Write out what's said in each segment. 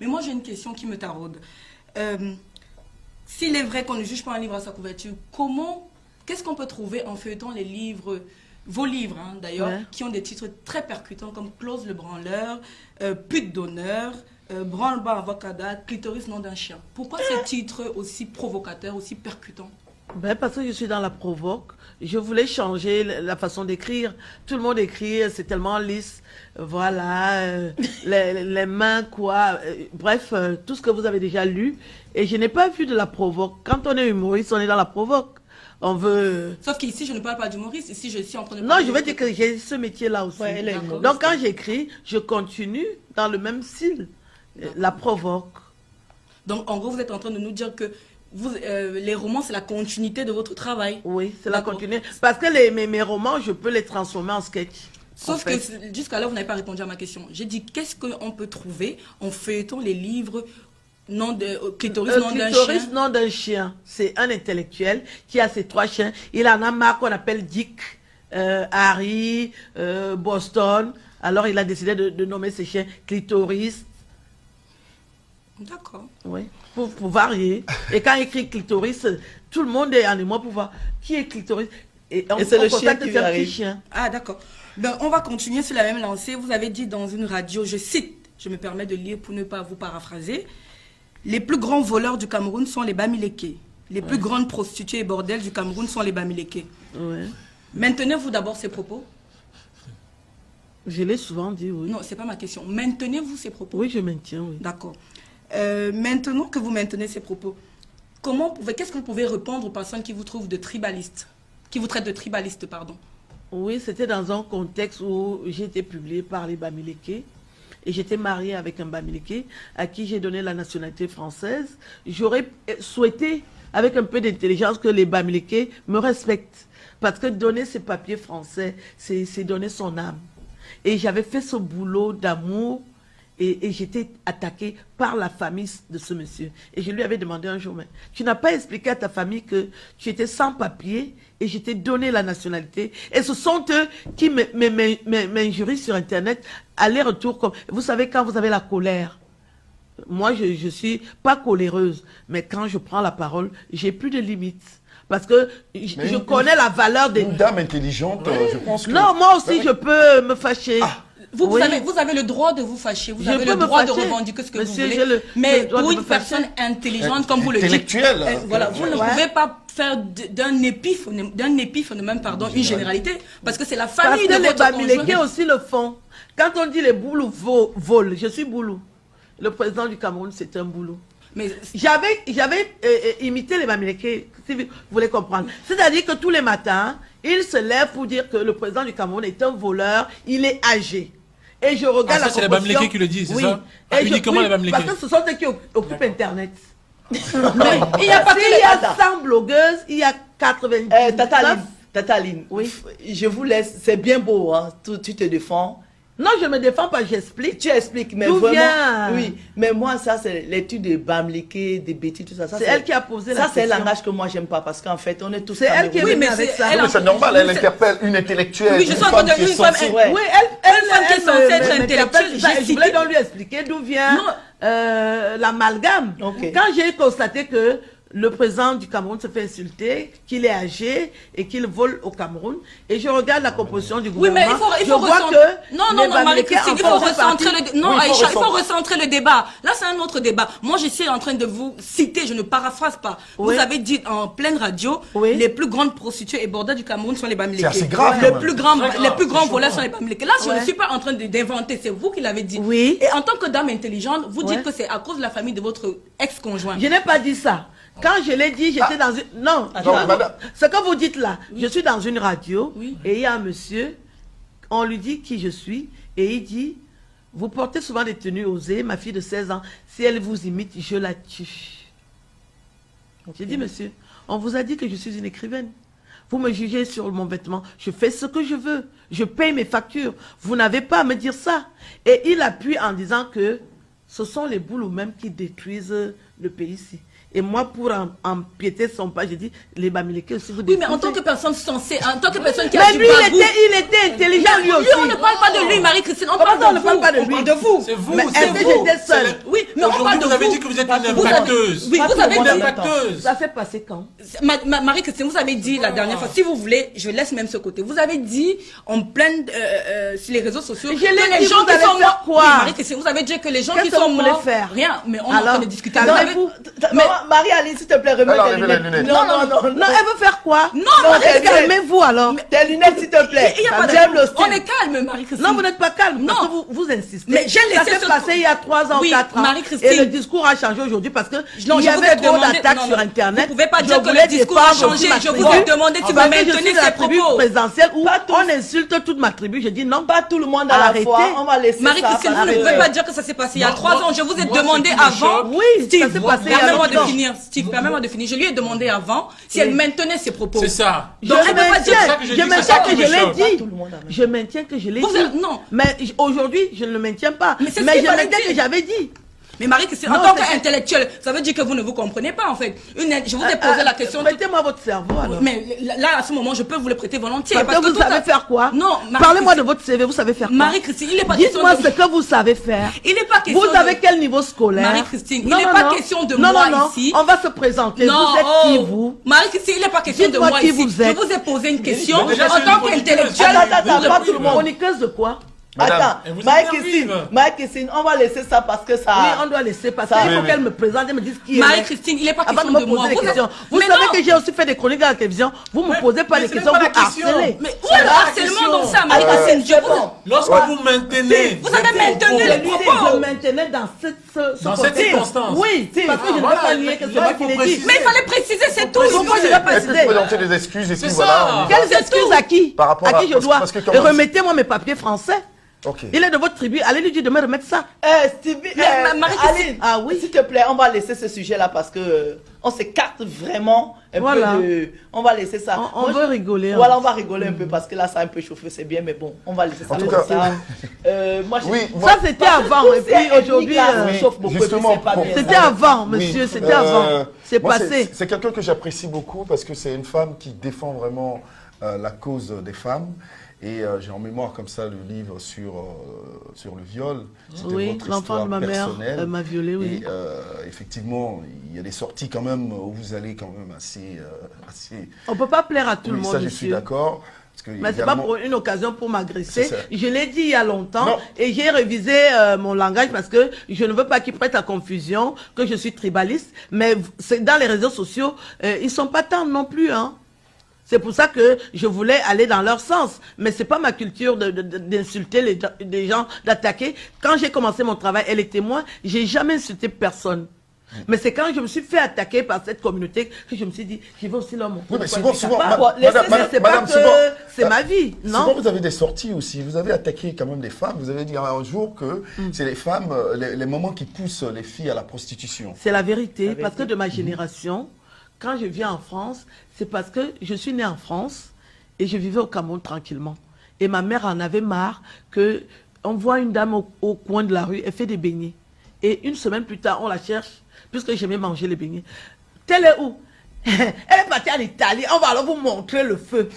Mais moi, j'ai une question qui me taraude. S'il est vrai qu'on ne juge pas un livre à sa couverture, qu'est-ce qu'on peut trouver en feuilletant les livres, vos livres hein, d'ailleurs, qui ont des titres très percutants comme Clause le branleur, Pute d'honneur, Branle-bas avocada, Clitoris nom d'un chien. Pourquoi ces titres aussi provocateurs, aussi percutants? Parce que je suis dans la provoque. Je voulais changer la façon d'écrire. Tout le monde écrit, c'est tellement lisse. Voilà, les mains, quoi. Bref, tout ce que vous avez déjà lu. Et je n'ai pas vu de la provoque. Quand on est humoriste, on est dans la provoque. On veut... Sauf qu'ici, je ne parle pas d'humoriste. Ici, je suis en train de... Non, je veux dire que j'ai ce métier-là aussi. Donc, quand j'écris, je continue dans le même style. La provoque. Donc, en gros, vous êtes en train de nous dire que les romans, c'est la continuité de votre travail. Oui, c'est la continuité. Parce que mes romans, je peux les transformer en sketch. Sauf que jusqu'à là, vous n'avez pas répondu à ma question. J'ai dit, qu'est-ce qu'on peut trouver en feuilletant les livres Clitoris, nom d'un chien? Clitoris, nom d'un chien. C'est un intellectuel qui a ses 3 chiens. Il en a marre qu'on appelle Dick, Harry, Boston. Alors, il a décidé de nommer ses chiens Clitoris. D'accord. Oui, pour varier. Et quand il écrit Clitoris, tout le monde est en émoi pour voir qui est Clitoris. Et c'est le chien qui arrive. Ah, d'accord. Ben, on va continuer sur la même lancée. Vous avez dit dans une radio, je cite, je me permets de lire pour ne pas vous paraphraser, les plus grands voleurs du Cameroun sont les Bamileke. Les plus grandes prostituées et bordels du Cameroun sont les Bamileke. Ouais. Maintenez-vous d'abord ces propos? Je l'ai souvent dit, oui. Non, c'est pas ma question. Maintenez-vous ces propos? Oui, je maintiens, oui. D'accord. Maintenant que vous maintenez ces propos, qu'est-ce que vous pouvez répondre aux personnes qui vous trouvent de tribalistes, qui vous traitent de tribalistes, pardon? Oui, c'était dans un contexte où j'ai été publiée par les Bamileke et j'étais mariée avec un Bamileke à qui j'ai donné la nationalité française. J'aurais souhaité, avec un peu d'intelligence, que les Bamileke me respectent. Parce que donner ses papiers français, c'est donner son âme. Et j'avais fait ce boulot d'amour. Et j'étais attaquée par la famille de ce monsieur. Et je lui avais demandé un jour, mais tu n'as pas expliqué à ta famille que tu étais sans papier et je t'ai donné la nationalité. Et ce sont eux qui m'injurient sur Internet, aller-retour. Comme vous savez, quand vous avez la colère, moi je suis pas coléreuse, mais quand je prends la parole, j'ai plus de limites. Parce que je connais la valeur des... Une dame intelligente, je pense que... Non, moi aussi je peux me fâcher. Vous avez le droit de vous fâcher, vous avez le droit de revendiquer ce que vous voulez, mais pour une personne intelligente, comme vous le dites, voilà, vous ne pouvez pas faire d'un épiphone même, pardon, une généralité, parce que c'est la famille de votre conjoint. Les Bamileke aussi le font. Quand on dit les boulous volent, je suis boulou. Le président du Cameroun, c'est un boulou. Mais j'avais imité les Bamileke, si vous voulez comprendre. C'est-à-dire que tous les matins, il se lève pour dire que le président du Cameroun est un voleur, il est âgé. Et je regarde la composition. C'est les Bamileke qui le disent, c'est ça? Uniquement les Bamileke. Parce que ce sont ceux qui occupent Internet. Mais il y a pas qu'il y a 100 blogueuses, il y a 90. Tataline, oui. Je vous laisse, c'est bien beau, hein, tu te défends. Non, je ne me défends pas, j'explique. Tu expliques, mais vraiment, oui. Mais moi, ça, c'est l'étude de Bamileke, des bêtises, tout ça. C'est elle qui a posé la question. Ça, c'est un langage que moi, j'aime pas, parce qu'en fait, on est tous... C'est elle qui est venue avec ça. Oui, c'est normal, elle interpelle une intellectuelle, oui, je suis en train de dire une femme qui est censée être intellectuelle. Je voulais donc lui expliquer d'où vient l'amalgame. Quand j'ai constaté que le président du Cameroun se fait insulter, qu'il est âgé et qu'il vole au Cameroun. Et je regarde la composition du gouvernement. Oui, mais il faut recentrer. Non, Marie-Christine, il faut recentrer le Non, Aïcha, il faut recentrer le débat. Là, c'est un autre débat. Moi, je suis en train de vous citer, je ne paraphrase pas. Vous avez dit en pleine radio, les plus grandes prostituées et bordels du Cameroun sont les Bamileke. C'est assez grave. Les plus grands voleurs sont les Bamileke. Là, je ne suis pas en train d'inventer, c'est vous qui l'avez dit. Oui. Et en tant que dame intelligente, vous dites que c'est à cause de la famille de votre ex-conjoint. Je n'ai pas dit ça. Quand je l'ai dit, j'étais dans une... Non, ce que vous dites là, je suis dans une radio et il y a un monsieur, on lui dit qui je suis et il dit, vous portez souvent des tenues osées, ma fille de 16 ans, si elle vous imite, je la tue. J'ai dit, monsieur, on vous a dit que je suis une écrivaine. Vous me jugez sur mon vêtement, je fais ce que je veux, je paye mes factures, vous n'avez pas à me dire ça. Et il appuie en disant que ce sont les boules ou même qui détruisent le pays ici. Et moi, pour empiéter son pas, j'ai dit, les Bamileke aussi, vous Oui, mais en tant que personne censée, en tant que personne qui a mais du lui, bagou, il était intelligent, lui aussi. lui, on ne parle pas de lui, Marie-Christine, on parle on ne de parle vous. pas de On lui. parle de vous. C'est vous, Mais c'est est-ce que vous. j'étais seule? Oui, mais on parle Aujourd'hui, de vous avez vous. dit que vous êtes Vous une avez- impacteuse. Oui, vous avez Une dit. impacteuse. Ça s'est passé quand? Marie-Christine, vous avez dit la dernière fois, si vous voulez, je laisse même ce côté. Vous avez dit en pleine sur les réseaux sociaux Je que l'ai les dit, gens vous qui allez sont faire morts. quoi? Oui, Marie-Christine, vous avez dit que les gens Qu'est-ce qui que sont vous voulez morts. faire? Rien, mais on est en Alors, train de discuter. calmez-vous. Marie-Aline, s'il te plaît, remets Alors, tes levez les lunettes. lunettes. Non, elle veut faire quoi? Non, Marie-Christine. Calmez-vous alors. Tes lunettes, s'il te plaît. il y a pas de- J'aime le style. On est calme, Marie-Christine. Non, vous n'êtes pas calme, parce Non. que vous insistez. Mais j'ai ça laissé s'est ce- passé il y a 3 ans, Oui, 4 ans. Marie-Christine. Et le discours a changé aujourd'hui parce que Non, il y je vous ai avait trop demandé- d'attaques non, sur non. Internet. Vous pouvez pas Je dire que voulais le discours a défendre changé. ma Je vous tribu. ai demandé si vous Parce que je maintenez suis de la ces tribu propos. présidentielle où Pas tous. on insulte toute ma tribu. Je dis non. Pas tout le monde à la Arrêtez. fois. On va laisser ça. Marie-Christine, vous ne parce pouvez que- pas dire que ça s'est passé il y a Moi, 3 ans. Je vous ai moi, demandé ce qui me avant. choque- Oui, Steve, ça s'est passé il y a permets-moi de longtemps. finir. Steve, permets-moi de finir. Je lui ai demandé avant si elle maintenait ses propos. C'est ça. Donc, elle ne peut pas dire. C'est ça que je dis, c'est maintiens ça que qui je me l'ai choque. dit. Tout le monde a même. Je maintiens que je l'ai Vous dit. êtes- non. Mais aujourd'hui, je ne le maintiens pas. Mais c'est ce Mais qu'il je fallait maintiens dire. que j'avais dit. Mais Marie-Christine, en Non, tant c'est- qu'intellectuelle, ça veut dire que vous ne vous comprenez pas en fait. Je vous ai posé la question. Mettez-moi votre cerveau alors. Mais là, à ce moment, je peux vous le prêter volontiers. Parce que vous tout à- savez faire quoi? Non, Parlez-moi de votre CV, vous savez faire quoi? Marie-Christine, il n'est pas question Dites-moi de... ce que vous savez faire. Il n'est pas question Vous de... avez quel niveau scolaire? Marie-Christine, il n'est pas question de moi ici. On va se présenter. Non, Vous êtes qui, oh. vous? Marie-Christine, il n'est pas question de Dites-moi moi qui ici. vous êtes. Je vous ai posé une question en déjà, c'est tant une qu'intellectuelle. Attends, pas tout le monde. Chroniqueuse de quoi? Madame, Attends, et vous êtes Marie-Christine, nerveuse. Marie-Christine, on va laisser ça parce que ça. Oui, on doit laisser passer. Ça- Il faut oui, qu'elle oui. me présente et me dise qui elle est. Marie-Christine, il n'est pas Avant question de de me moi. poser des Vous questions. êtes- Vous Mais savez non. que j'ai aussi fait des chroniques à la télévision. Vous me posez pas mais des ce questions, n'est vous pas la question. harcelez. Mais où est le harcèlement dans ça, Marie-Christine? Je vous... Lorsque vous maintenez. Vous avez maintenu Je les lui propos. je maintenais dans ce Dans cette contexte. circonstance. Oui, parce que je ne voilà, peux pas nier que c'est là, moi il qui faut l'ai dit. préciser. Mais il fallait préciser, c'est tout. Pourquoi je dois elle peut préciser? présenter des excuses et C'est puis ça. voilà. on y va. Quelles excuses à qui? Par rapport À qui je parce- dois? parce que Et comment- remettez-moi mes papiers français. Ok. Il est de votre tribu. Allez lui dire de me remettre ça. Stevie, Marie-Christine. Aline, Ah oui. s'il te plaît, on va laisser ce sujet-là parce que on s'écarte vraiment un Voilà. peu de. On va laisser ça. On veut rigoler. hein. Voilà, on va rigoler un peu parce que là, ça a un peu chauffé, c'est bien, mais bon, on va laisser ça. En tout comme cas, ça. Moi, Oui, Ça, c'était avant. Et puis aujourd'hui, Oui, chauffe beaucoup. justement, et puis c'est pas pour- bien. c'était avant, Oui, monsieur. C'était avant. C'est moi, passé. C'est quelqu'un que j'apprécie beaucoup parce que c'est une femme qui défend vraiment la cause des femmes. Et j'ai en mémoire comme ça le livre sur le viol. C'était Oui, votre l'enfant de histoire ma mère personnelle. m'a violée, oui. Et effectivement, il y a des sorties quand même où vous allez quand même assez... On ne peut pas plaire à tout le Oui, monde, ça, je suis monsieur. d'accord. Parce que Mais c'est pas également- pour une occasion pour m'agresser. C'est ça. Je l'ai dit il y a longtemps Non. et j'ai révisé mon langage parce que je ne veux pas qu'il prête à confusion que je suis tribaliste. Mais c'est dans les réseaux sociaux, ils sont pas tendres non plus, hein. C'est pour ça que je voulais aller dans leur sens. Mais c'est pas ma culture d'insulter les gens, d'attaquer. Quand j'ai commencé mon travail, elle est témoin, j'ai jamais insulté personne. Mais c'est quand je me suis fait attaquer par cette communauté que je me suis dit, je vais aussi leur montrer. Oui, mais de quoi souvent, je suis capable. ma- Laissez- madame, c'est pas madame, que souvent- c'est ma vie, Souvent, non? vous avez des sorties aussi. Vous avez attaqué quand même des femmes. Vous avez dit un jour que c'est les femmes, les moments qui poussent les filles à la prostitution. C'est la vérité, parce que de ma génération, quand je viens en France, c'est parce que je suis née en France et je vivais au Cameroun tranquillement. Et ma mère en avait marre que on voit une dame au coin de la rue, elle fait des beignets. Et une semaine plus tard, on la cherche, puisque j'aimais manger les beignets. Telle est où? Elle est partie en Italie, on va alors vous montrer le feu.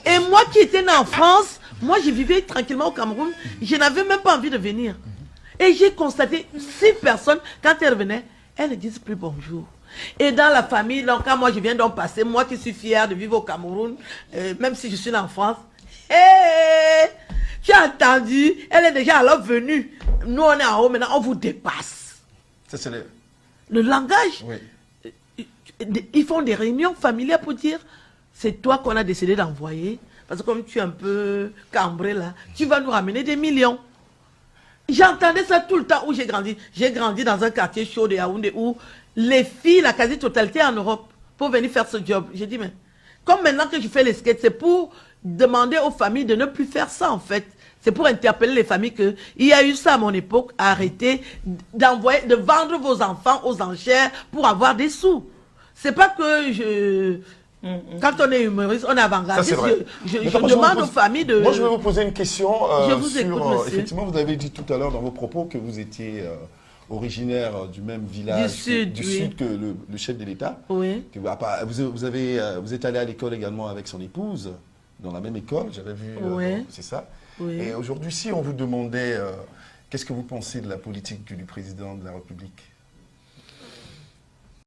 Et moi qui étais née en France, moi je vivais tranquillement au Cameroun, je n'avais même pas envie de venir. Et j'ai constaté 6 personnes, quand elles revenaient, elles ne disent plus bonjour. Et dans la famille, donc, quand moi je viens d'en passer, moi qui suis fière de vivre au Cameroun, même si je suis en France, hé, tu as entendu, elle est déjà alors venue. Nous on est en haut, maintenant on vous dépasse. Ça, c'est Le langage, Oui. ils font des réunions familiales pour dire, c'est toi qu'on a décidé d'envoyer, parce que comme tu es un peu cambré là, tu vas nous ramener des millions. J'entendais ça tout le temps où j'ai grandi. J'ai grandi dans un quartier chaud de Yaoundé où les filles, la quasi-totalité en Europe, pour venir faire ce job. J'ai dit, mais comme maintenant que je fais les skates, c'est pour demander aux familles de ne plus faire ça en fait. C'est pour interpeller les familles que il y a eu ça à mon époque, arrêtez d'envoyer, de vendre vos enfants aux enchères pour avoir des sous. C'est pas que je... Quand on est humoriste, on est avant-gardiste. Ça, c'est vrai. Je Mais moi, demande vous aux familles de... Moi, je vais vous poser une question Je vous écoute, monsieur. effectivement, vous avez dit tout à l'heure dans vos propos que vous étiez originaire du même village, du sud que le chef de l'État. Oui. Vous êtes allé à l'école également avec son épouse, dans la même école, j'avais vu, Oui. c'est ça. Oui. Et aujourd'hui, si on vous demandait, qu'est-ce que vous pensez de la politique du président de la République?